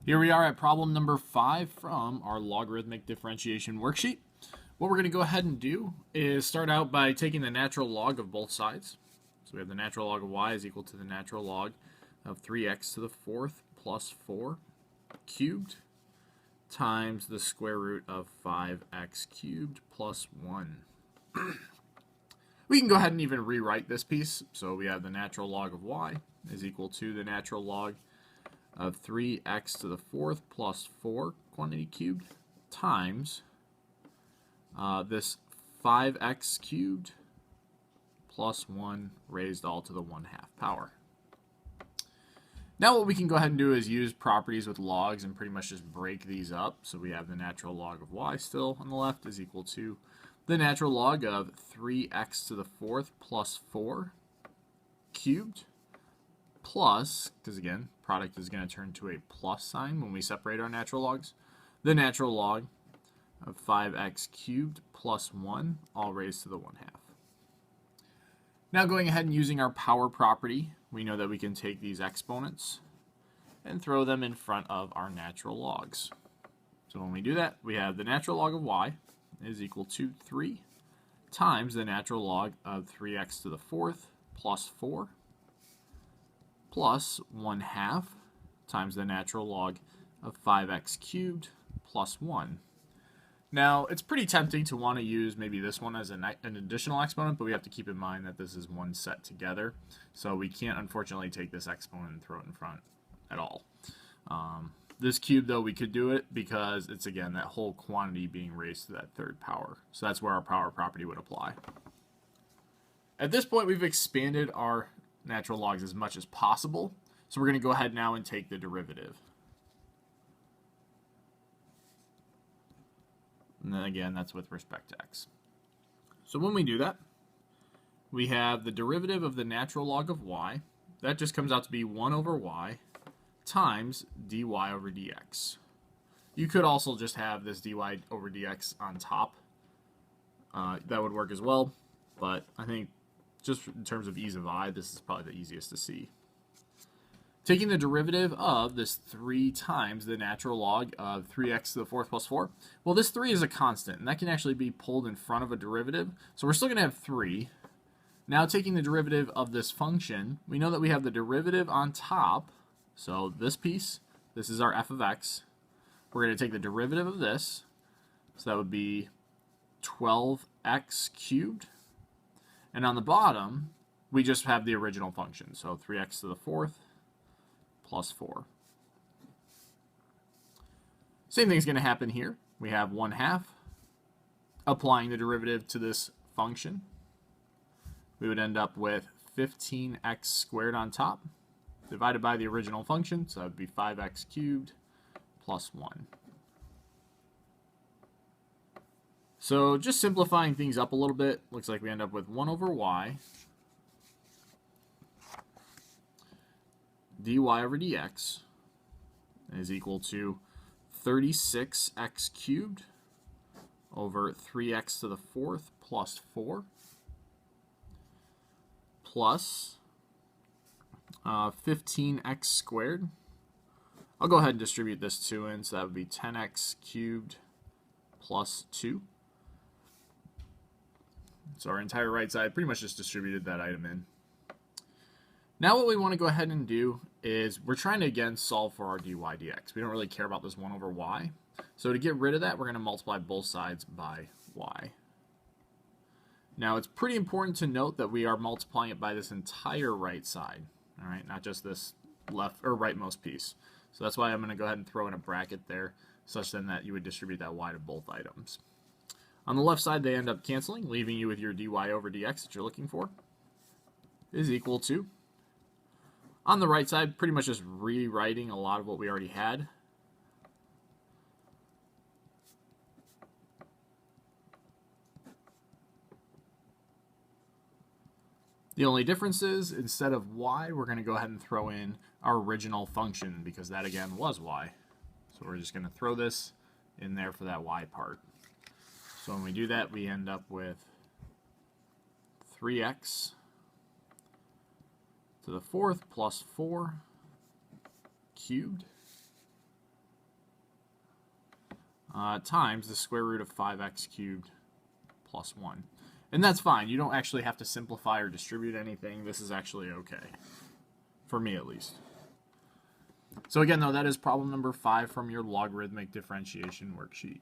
Here we are at problem number 5 from our logarithmic differentiation worksheet. What we're going to go ahead and do is start out by taking the natural log of both sides. So we have the natural log of y is equal to the natural log of 3x to the 4th plus 4 cubed times the square root of 5x cubed plus 1. We can go ahead and even rewrite this piece. So we have the natural log of y is equal to the natural log of 3x to the 4th plus 4 quantity cubed times this 5x cubed plus 1 raised all to the 1/2 power. Now what we can go ahead and do is use properties with logs and pretty much just break these up. So we have the natural log of y still on the left is equal to the natural log of 3x to the 4th plus 4 cubed plus, because again, product is going to turn to a plus sign when we separate our natural logs, the natural log of 5x cubed plus 1, all raised to the 1/2. Now going ahead and using our power property, we know that we can take these exponents and throw them in front of our natural logs. So when we do that, we have the natural log of y is equal to 3 times the natural log of 3x to the 4th plus 4 plus 1/2 times the natural log of 5x cubed plus 1. Now, it's pretty tempting to want to use maybe this one as an additional exponent, but we have to keep in mind that this is one set together. So we can't, unfortunately, take this exponent and throw it in front at all. This cube, though, we could do it because it's, again, that whole quantity being raised to that third power. So that's where our power property would apply. At this point, we've expanded our natural logs as much as possible. So we're going to go ahead now and take the derivative. And then again, that's with respect to x. So when we do that, we have the derivative of the natural log of y. That just comes out to be 1 over y times dy over dx. You could also just have this dy over dx on top. That would work as well. But I think just in terms of ease of eye, this is probably the easiest to see. Taking the derivative of this 3 times the natural log of 3x to the 4th plus 4. Well, this 3 is a constant, and that can actually be pulled in front of a derivative. So we're still going to have 3. Now taking the derivative of this function, we know that we have the derivative on top. So this piece, this is our f of x. We're going to take the derivative of this. So that would be 12x cubed. And on the bottom, we just have the original function. So 3x to the 4th plus 4. Same thing's going to happen here. We have 1/2. Applying the derivative to this function, we would end up with 15x squared on top, divided by the original function, so that would be 5x cubed plus 1. So just simplifying things up a little bit, looks like we end up with 1 over y dy over dx is equal to 36x cubed over 3x to the 4th plus 4 plus 15x squared. I'll go ahead and distribute this 2 in, so that would be 10x cubed plus 2. So our entire right side pretty much just distributed that item in. Now what we want to go ahead and do is we're trying to, again, solve for our dy dx. We don't really care about this 1 over y. So to get rid of that, we're going to multiply both sides by y. Now it's pretty important to note that we are multiplying it by this entire right side, all right, not just this left or rightmost piece. So that's why I'm going to go ahead and throw in a bracket there, such then that you would distribute that y to both items. On the left side, they end up canceling, leaving you with your dy over dx that you're looking for is equal to, on the right side, pretty much just rewriting a lot of what we already had. The only difference is, instead of y, we're going to go ahead and throw in our original function, because that, again, was y. So we're just going to throw this in there for that y part. So when we do that, we end up with 3x to the 4th plus 4 cubed times the square root of 5x cubed plus 1. And that's fine. You don't actually have to simplify or distribute anything. This is actually okay. For me, at least. So again, though, that is problem number 5 from your logarithmic differentiation worksheet.